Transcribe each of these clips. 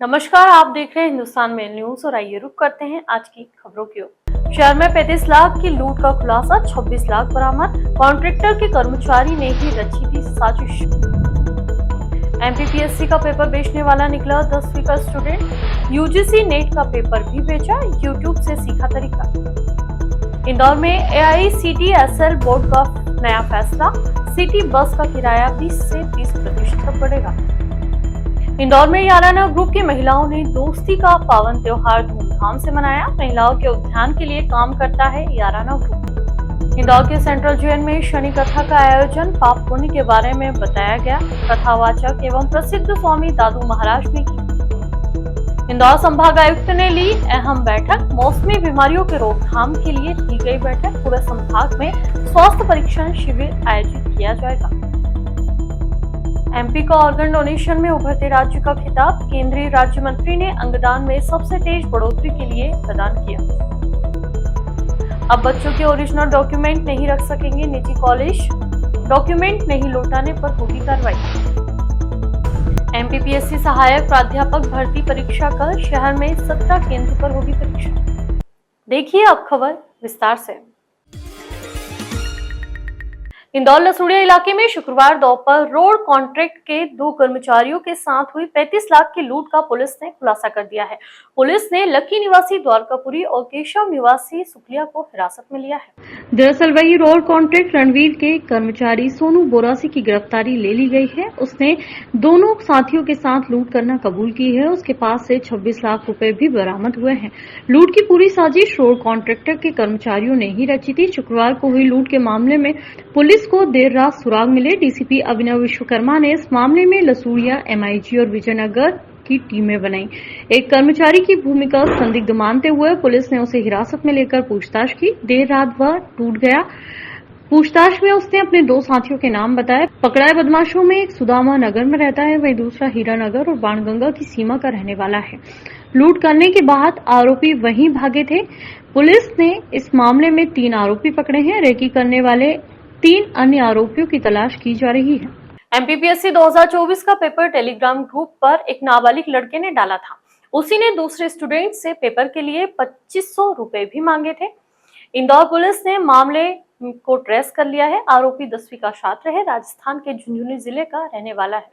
नमस्कार, आप देख रहे हैं हिंदुस्तान मेल न्यूज और आइए रुक करते हैं आज की खबरों की ओर। शहर में 35 लाख की लूट का खुलासा, 26 लाख बरामद। कॉन्ट्रैक्टर के कर्मचारी ने ही रची थी साजिश। एमपीपीएससी का पेपर बेचने वाला निकला 10वीं का स्टूडेंट। यूजीसी नेट का पेपर भी बेचा, यूट्यूब से सीखा तरीका। इंदौर में एआईसीटीएसएल बोर्ड का नया फैसला, सिटी बस का किराया 20 से 30% तक बढ़ेगा। इंदौर में याराना ग्रुप की महिलाओं ने दोस्ती का पावन त्योहार धूमधाम से मनाया। महिलाओं के उत्थान के लिए काम करता है याराना ग्रुप। इंदौर के सेंट्रल जेल में शनि कथा का आयोजन, पाप पुण्य के बारे में बताया गया। कथावाचक एवं प्रसिद्ध स्वामी दादू महाराज ने की। इंदौर संभाग आयुक्त ने ली अहम बैठक, मौसमी बीमारियों के रोकथाम के लिए की गई बैठक। पूरे संभाग में स्वास्थ्य परीक्षण शिविर आयोजित किया जाएगा। एमपी का ऑर्गन डोनेशन में उभरते राज्य का खिताब, केंद्रीय राज्य मंत्री ने अंगदान में सबसे तेज बढ़ोतरी के लिए प्रदान किया। अब बच्चों के ओरिजिनल डॉक्यूमेंट नहीं रख सकेंगे निजी कॉलेज, डॉक्यूमेंट नहीं लौटाने पर होगी कार्रवाई। एमपीपीएससी सहायक प्राध्यापक भर्ती परीक्षा कल, शहर में 17 केंद्र पर होगी परीक्षा। देखिए अब खबर विस्तार से। इंदौर लसूड़िया इलाके में शुक्रवार दोपहर रोड कॉन्ट्रैक्ट के 2 कर्मचारियों के साथ हुई 35 लाख की लूट का पुलिस ने खुलासा कर दिया है। पुलिस ने लकी निवासी द्वारकापुरी और केशव निवासी सुखलिया को हिरासत में लिया है। दरअसल वही रोड कॉन्ट्रैक्ट रणवीर के कर्मचारी सोनू बोरासी की गिरफ्तारी ले ली गई है। उसने दोनों साथियों के साथ लूट करना कबूल की है। उसके पास से 26 लाख रुपए भी बरामद हुए हैं। लूट की पूरी साजिश रोड कॉन्ट्रैक्टर के कर्मचारियों ने ही रची थी। शुक्रवार को हुई लूट के मामले में पुलिस को देर रात सुराग मिले। डीसीपी अभिनव विश्वकर्मा ने इस मामले में लसूड़िया, एमआईजी और विजयनगर की टीमें बनाई। एक कर्मचारी की भूमिका संदिग्ध मानते हुए पुलिस ने उसे हिरासत में लेकर पूछताछ की। देर रात वह टूट गया। पूछताछ में उसने अपने 2 साथियों के नाम बताए। पकड़ाए बदमाशों में एक सुदामा नगर में रहता है, वहीं दूसरा हीरा नगर और बाणगंगा की सीमा का रहने वाला है। लूट करने के बाद आरोपी वहीं भागे थे। पुलिस ने इस मामले में 3 आरोपी पकड़े हैं। रेकी करने वाले 3 अन्य आरोपियों की तलाश की जा रही है। एमपीपीएससी 2024 का पेपर टेलीग्राम ग्रुप पर एक नाबालिग लड़के ने डाला था। उसी ने दूसरे स्टूडेंट से पेपर के लिए 2500 रुपए भी मांगे थे। इंदौर पुलिस ने मामले को ट्रेस कर लिया है। आरोपी 10वीं का छात्र है, राजस्थान के झुंझुनू जिले का रहने वाला है।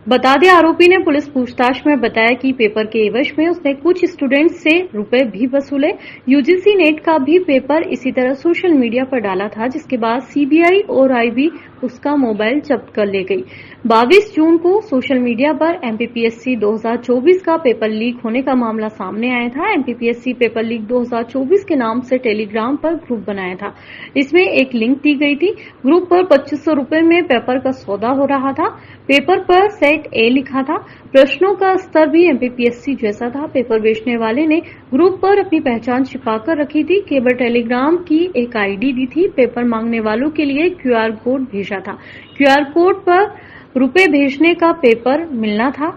बता दें, आरोपी ने पुलिस पूछताछ में बताया कि पेपर के एवज में उसने कुछ स्टूडेंट से रुपए भी वसूले। यूजीसी नेट का भी पेपर इसी तरह सोशल मीडिया पर डाला था, जिसके बाद सीबीआई और आईबी उसका मोबाइल जब्त कर ले गई। 22 जून को सोशल मीडिया पर एमपीपीएससी 2024 का पेपर लीक होने का मामला सामने आया था। एमपीपीएससी पेपर लीक 2024 के नाम से टेलीग्राम पर ग्रुप बनाया था। इसमें एक लिंक दी गई थी। ग्रुप पर 2500 रुपए में पेपर का सौदा हो रहा था। पेपर पर सेट ए लिखा था। प्रश्नों का स्तर भी एमपीपीएससी जैसा था। पेपर बेचने वाले ने ग्रुप पर अपनी पहचान छिपाकर रखी थी। केवल टेलीग्राम की एक आईडी दी थी। पेपर मांगने वालों के लिए क्यूआर कोड भेजा था। क्यूआर कोड पर रुपए भेजने का पेपर मिलना था।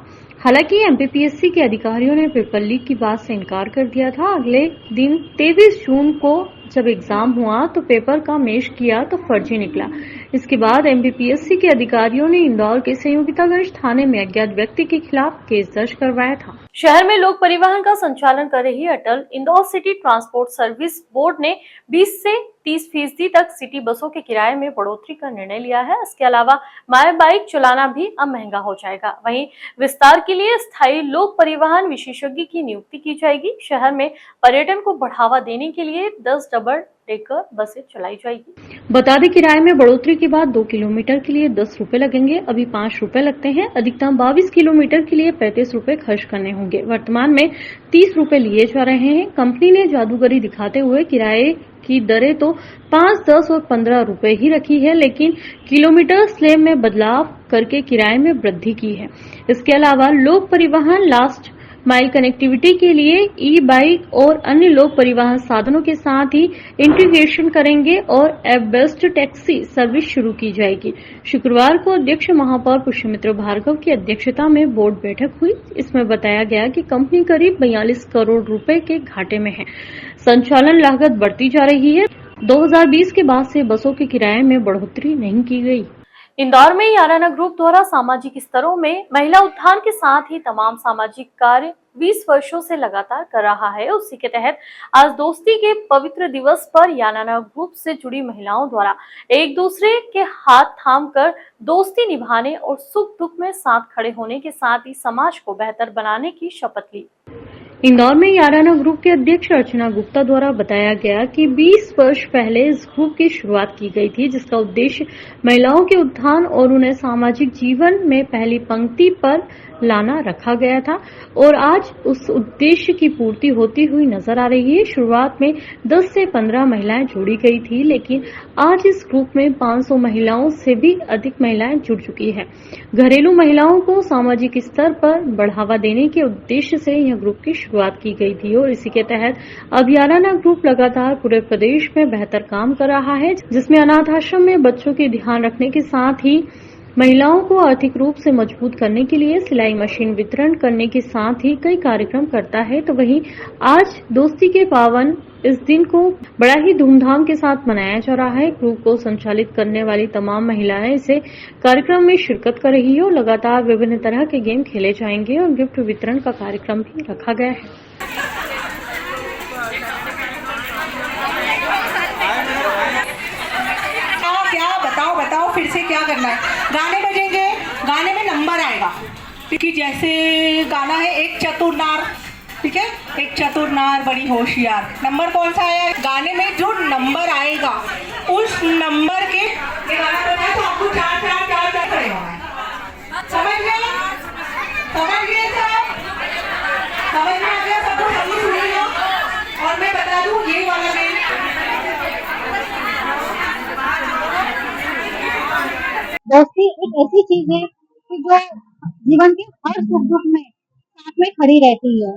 हालांकि एमपीपीएससी के अधिकारियों ने पेपर लीक की बात से इनकार कर दिया था। अगले दिन 23 जून को जब एग्जाम हुआ तो पेपर का मेश किया तो फर्जी निकला। इसके बाद एमपीपीएससी के अधिकारियों ने इंदौर के संयोगितागंज थाने में अज्ञात व्यक्ति के खिलाफ केस दर्ज करवाया था। शहर में लोक परिवहन का संचालन कर रही Atal Indore city transport service board ने 20 से 30% तक सिटी बसों के किराए में बढ़ोतरी का निर्णय लिया है। इसके अलावा माई बाइक चलाना भी अब महंगा हो जाएगा। वहीं विस्तार के लिए स्थायी लोक परिवहन विशेषज्ञ की नियुक्ति की जाएगी। शहर में पर्यटन को बढ़ावा देने के लिए 10 डबल डेकर बसें चलाई जाएगी। बता दें, किराए में बढ़ोतरी के बाद 2 किलोमीटर के लिए 10 रुपए लगेंगे। अभी 5 रुपए लगते हैं। अधिकतम 22 किलोमीटर के लिए 35 रुपए खर्च करने होंगे। वर्तमान में 30 रुपए लिए जा रहे हैं। कंपनी ने जादूगरी दिखाते हुए किराए की दरें तो 5, 10 और 15 रुपए ही रखी है, लेकिन किलोमीटर स्लैब में बदलाव करके किराए में वृद्धि की है। इसके अलावा लोक परिवहन लास्ट माइल कनेक्टिविटी के लिए ई बाइक और अन्य लोक परिवहन साधनों के साथ ही इंटीग्रेशन करेंगे और ऐप बेस्ड टैक्सी सर्विस शुरू की जाएगी। शुक्रवार को अध्यक्ष महापौर पुष्यमित्र भार्गव की अध्यक्षता में बोर्ड बैठक हुई। इसमें बताया गया कि कंपनी करीब 42 करोड़ रुपए के घाटे में है। संचालन लागत बढ़ती जा रही है। 2020 के बाद से बसों के किराए में बढ़ोतरी नहीं की गई। इंदौर में याराना ग्रुप द्वारा सामाजिक स्तरों में महिला उत्थान के साथ ही तमाम सामाजिक कार्य 20 वर्षों से लगातार कर रहा है। उसी के तहत आज दोस्ती के पवित्र दिवस पर याराना ग्रुप से जुड़ी महिलाओं द्वारा एक दूसरे के हाथ थामकर दोस्ती निभाने और सुख दुख में साथ खड़े होने के साथ ही समाज को बेहतर बनाने की शपथ ली। इंदौर में याराना ग्रुप के अध्यक्ष अर्चना गुप्ता द्वारा बताया गया कि 20 वर्ष पहले इस ग्रुप की शुरुआत की गई थी, जिसका उद्देश्य महिलाओं के उत्थान और उन्हें सामाजिक जीवन में पहली पंक्ति पर लाना रखा गया था और आज उस उद्देश्य की पूर्ति होती हुई नजर आ रही है। शुरुआत में 10 से 15 महिलाएं जोड़ी गई थी, लेकिन आज इस ग्रुप में 500 महिलाओं से भी अधिक महिलाएं जुड़ चुकी है। घरेलू महिलाओं को सामाजिक स्तर पर बढ़ावा देने के उद्देश्य से यह ग्रुप की शुरुआत की गई थी और इसी के तहत अब याराना ग्रुप लगातार पूरे प्रदेश में बेहतर काम कर रहा है, जिसमें अनाथ आश्रम में बच्चों के ध्यान रखने के साथ ही महिलाओं को आर्थिक रूप से मजबूत करने के लिए सिलाई मशीन वितरण करने के साथ ही कई कार्यक्रम करता है। तो वहीं आज दोस्ती के पावन इस दिन को बड़ा ही धूमधाम के साथ मनाया जा रहा है। ग्रुप को संचालित करने वाली तमाम महिलाएं इसे कार्यक्रम में शिरकत कर रही है और लगातार विभिन्न तरह के गेम खेले जाएंगे और गिफ्ट वितरण का कार्यक्रम भी रखा गया है। बताओ फिर से क्या करना है। गाने बजेंगे, गाने में नंबर आएगा कि जैसे गाना है एक चतुर नार, ठीक है, एक चतुर नार बड़ी होशियार। नंबर कौन सा है गाने में? जो नंबर आएगा उस नंबर के ये गाना बोलना है तो आपको चार खड़े होना है। समझ गए सब? समझ में आ गया सबको? जल्दी सुनिए और मैं बता दूं ये वाला गेम दोस्ती एक ऐसी चीज है कि जो जीवन के हर सुख दुख में साथ में खड़ी रहती है।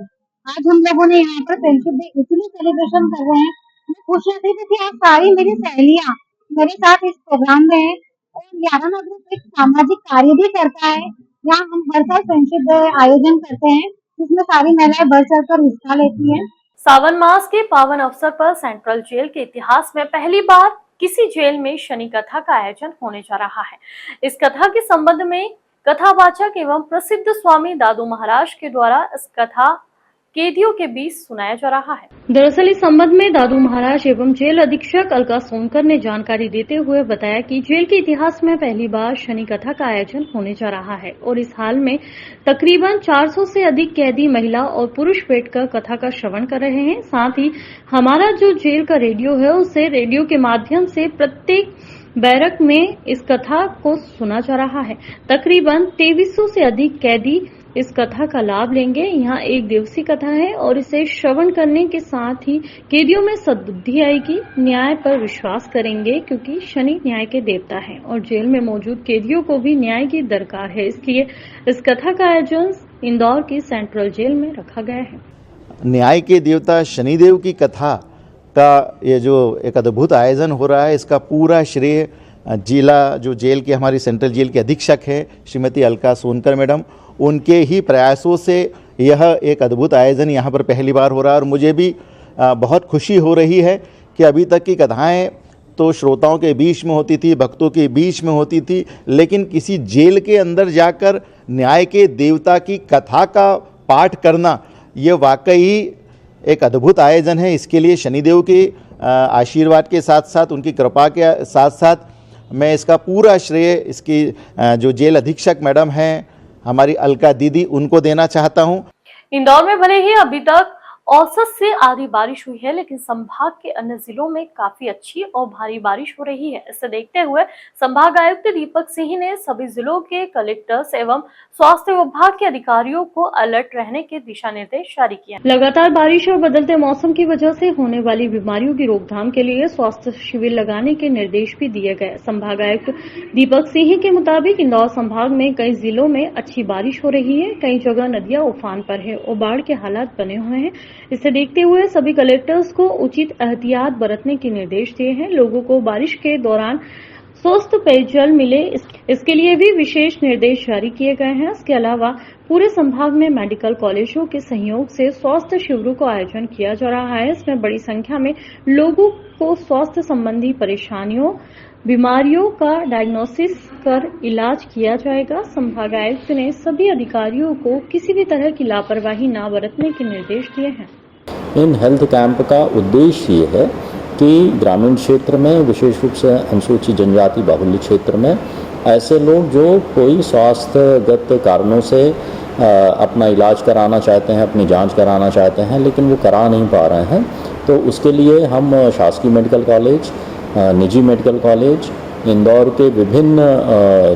आज हम लोगों ने यहाँ पर फ्रेंडशिप डे इसलिए सेलिब्रेशन कर रहे हैं। मैं खुश रहती थी कि आज सारी मेरी सहेलियां मेरे साथ इस प्रोग्राम में है और याराना ग्रुप एक सामाजिक कार्य भी करता है। यहाँ हम हर साल फ्रेंडशिप डे आयोजन करते हैं, जिसमें सारी महिलाएं बढ़ चढ़ कर हिस्सा लेती है। सावन मास के पावन अवसर पर सेंट्रल जेल के इतिहास में पहली बार किसी जेल में शनि कथा का आयोजन होने जा रहा है। इस कथा के संबंध में कथावाचक एवं प्रसिद्ध स्वामी दादू महाराज के द्वारा इस कथा कैदियों के बीच सुनाया जा रहा है। दरअसल इस संबंध में दादू महाराज एवं जेल अधीक्षक अलका सोनकर ने जानकारी देते हुए बताया कि जेल के इतिहास में पहली बार शनि कथा का आयोजन होने जा रहा है और इस हाल में तकरीबन 400 से अधिक कैदी महिला और पुरुष बैठकर कथा का श्रवण कर रहे हैं। साथ ही हमारा जो जेल का रेडियो है उससे रेडियो के माध्यम से प्रत्येक बैरक में इस कथा को सुना जा रहा है। तकरीबन 2300 से अधिक कैदी इस कथा का लाभ लेंगे। यहाँ एक दिवसीय कथा है और इसे श्रवण करने के साथ ही कैदियों में सद्बुद्धि आएगी, न्याय पर विश्वास करेंगे क्योंकि शनि न्याय के देवता हैं और जेल में मौजूद कैदियों को भी न्याय की दरकार है। इसलिए इस कथा का आयोजन इंदौर की सेंट्रल जेल में रखा गया है। न्याय के देवता शनिदेव की कथा का ये जो एक अद्भुत आयोजन हो रहा है, इसका पूरा श्रेय जो जेल की हमारी सेंट्रल जेल के अधीक्षक है श्रीमती अलका सोनकर मैडम, उनके ही प्रयासों से यह एक अद्भुत आयोजन यहाँ पर पहली बार हो रहा है। और मुझे भी बहुत खुशी हो रही है कि अभी तक की कथाएं तो श्रोताओं के बीच में होती थी, भक्तों के बीच में होती थी, लेकिन किसी जेल के अंदर जाकर न्याय के देवता की कथा का पाठ करना ये वाकई एक अद्भुत आयोजन है। इसके लिए शनिदेव के आशीर्वाद के साथ साथ, उनकी कृपा के साथ साथ मैं इसका पूरा श्रेय इसकी जो जेल अधीक्षक मैडम हैं हमारी अलका दीदी, उनको देना चाहता हूं। इंदौर में भले ही अभी तक औसत से आधी बारिश हुई है, लेकिन संभाग के अन्य जिलों में काफी अच्छी और भारी बारिश हो रही है। इसे देखते हुए संभाग आयुक्त दीपक सिंह ने सभी जिलों के कलेक्टर्स एवं स्वास्थ्य विभाग के अधिकारियों को अलर्ट रहने के दिशा निर्देश जारी किए। लगातार बारिश और बदलते मौसम की वजह से होने वाली बीमारियों की रोकथाम के लिए स्वास्थ्य शिविर लगाने के निर्देश भी दिए गए। संभाग आयुक्त दीपक सिंह के मुताबिक इंदौर संभाग में कई जिलों में अच्छी बारिश हो रही है, कई जगह नदियां उफान पर है और बाढ़ के हालात बने हुए हैं। इसे देखते हुए सभी कलेक्टर्स को उचित एहतियात बरतने के निर्देश दिए हैं। लोगों को बारिश के दौरान स्वस्थ पेयजल मिले, इसके लिए भी विशेष निर्देश जारी किए गए हैं। इसके अलावा पूरे संभाग में मेडिकल कॉलेजों के सहयोग से स्वास्थ्य शिविरों का आयोजन किया जा रहा है। इसमें बड़ी संख्या में लोगों को स्वास्थ्य संबंधी परेशानियों बीमारियों का डायग्नोसिस कर इलाज किया जाएगा। संभागायुक्त ने सभी अधिकारियों को किसी भी तरह की लापरवाही न बरतने के निर्देश दिए हैं। इन हेल्थ कैंप का उद्देश्य ये है कि ग्रामीण क्षेत्र में, विशेष रूप से अनुसूचित जनजाति बाहुल्य क्षेत्र में, ऐसे लोग जो कोई स्वास्थ्यगत कारणों से अपना इलाज कराना चाहते हैं, अपनी जांच कराना चाहते हैं, लेकिन वो करा नहीं पा रहे हैं, तो उसके लिए हम शासकीय मेडिकल कॉलेज, निजी मेडिकल कॉलेज, इंदौर के विभिन्न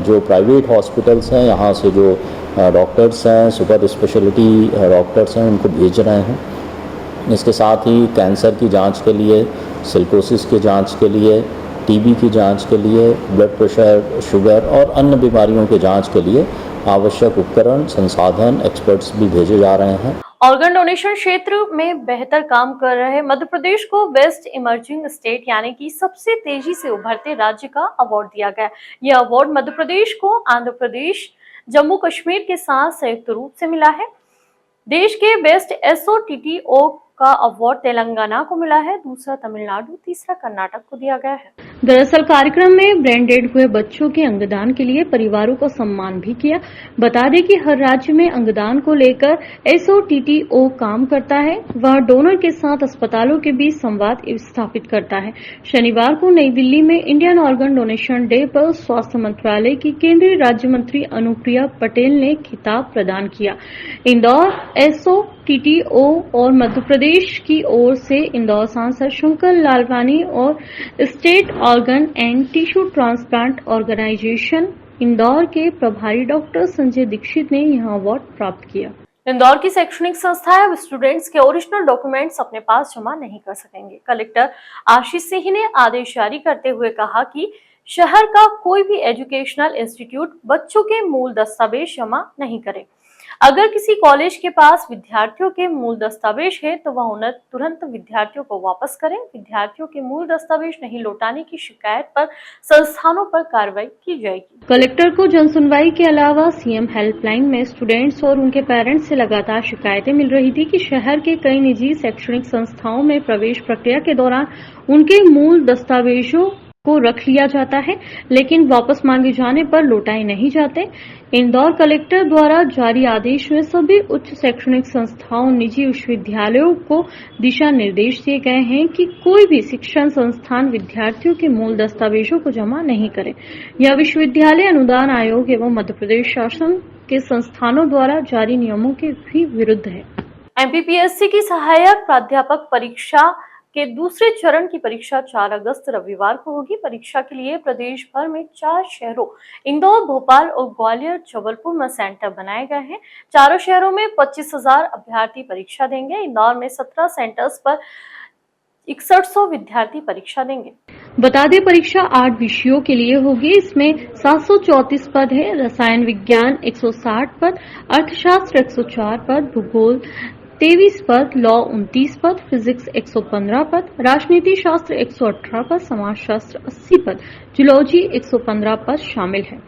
जो प्राइवेट हॉस्पिटल्स हैं, यहाँ से जो डॉक्टर्स हैं, सुपर स्पेशलिटी डॉक्टर्स हैं, उनको भेज रहे हैं। इसके साथ ही कैंसर की जांच के लिए, सिलिकोसिस की जांच के लिए, टीबी की जांच के लिए, ब्लड प्रेशर, शुगर और अन्य बीमारियों की जांच के लिए आवश्यक उपकरण, संसाधन, एक्सपर्ट्स भी भेजे जा रहे हैं। ऑर्गन डोनेशन क्षेत्र में बेहतर काम कर रहे मध्य प्रदेश को बेस्ट इमर्जिंग स्टेट यानी कि सबसे तेजी से उभरते राज्य का अवार्ड दिया गया। यह अवार्ड मध्य प्रदेश को आंध्र प्रदेश, जम्मू कश्मीर के साथ संयुक्त रूप से मिला है। देश के बेस्ट SOTTO का अवार्ड तेलंगाना को मिला है, दूसरा तमिलनाडु, तीसरा कर्नाटक को दिया गया है। दरअसल कार्यक्रम में ब्रेन डेड हुए बच्चों के अंगदान के लिए परिवारों को सम्मान भी किया। बता दें कि हर राज्य में अंगदान को लेकर SOTTO काम करता है। वह डोनर के साथ अस्पतालों के बीच संवाद स्थापित करता है। शनिवार को नई दिल्ली में इंडियन ऑर्गन डोनेशन डे पर स्वास्थ्य मंत्रालय की केंद्रीय राज्य मंत्री अनुप्रिया पटेल ने खिताब प्रदान किया। इंदौर SOTTO और मध्य प्रदेश की ओर से इंदौर सांसद शंकर लालवानी और State Organ and Tissue Transplant Organisation Indore के प्रभारी डॉक्टर संजय दीक्षित ने यह अवार्ड प्राप्त किया। इंदौर की शैक्षणिक संस्थाएं अब स्टूडेंट्स के ओरिजिनल डॉक्यूमेंट्स अपने पास जमा नहीं कर सकेंगे। कलेक्टर आशीष सिंह ने आदेश जारी करते हुए कहा कि शहर का कोई भी एजुकेशनल इंस्टीट्यूट बच्चों के मूल दस्तावेज जमा नहीं करे। अगर किसी कॉलेज के पास विद्यार्थियों के मूल दस्तावेज है तो वह उन्हें तुरंत विद्यार्थियों को वापस करें। विद्यार्थियों के मूल दस्तावेज नहीं लौटाने की शिकायत पर संस्थानों पर कार्रवाई की जाएगी। कलेक्टर को जनसुनवाई के अलावा सीएम हेल्पलाइन में स्टूडेंट्स और उनके पेरेंट्स से लगातार शिकायतें मिल रही थी कि शहर के कई निजी शैक्षणिक संस्थाओं में प्रवेश प्रक्रिया के दौरान उनके मूल दस्तावेजों को रख लिया जाता है, लेकिन वापस मांगे जाने पर लौटाए नहीं जाते। इंदौर कलेक्टर द्वारा जारी आदेश में सभी उच्च शैक्षणिक संस्थाओं, निजी विश्वविद्यालयों को दिशा निर्देश दिए गए हैं कि कोई भी शिक्षण संस्थान विद्यार्थियों के मूल दस्तावेजों को जमा नहीं करे। यह विश्वविद्यालय अनुदान आयोग एवं मध्य प्रदेश शासन के संस्थानों द्वारा जारी नियमों के भी विरुद्ध है। MPPSC की सहायक प्राध्यापक परीक्षा के दूसरे चरण की परीक्षा 4 अगस्त रविवार को होगी। परीक्षा के लिए प्रदेश भर में 4 शहरों इंदौर, भोपाल और ग्वालियर, जबलपुर में सेंटर बनाए गए हैं। चारों शहरों में 25,000 अभ्यर्थी परीक्षा देंगे। इंदौर में 17 सेंटर्स पर 6100 विद्यार्थी परीक्षा देंगे। बता दें परीक्षा 8 विषयों के लिए होगी। इसमें 734 पद है। रसायन विज्ञान 160 पद, अर्थशास्त्र 104 पद, भूगोल 23 पद, लॉ 29 पद, फिजिक्स 115 पद, राजनीति शास्त्र 118 पद, समाजशास्त्र 80 पद, जूलॉजी 115 पद शामिल है।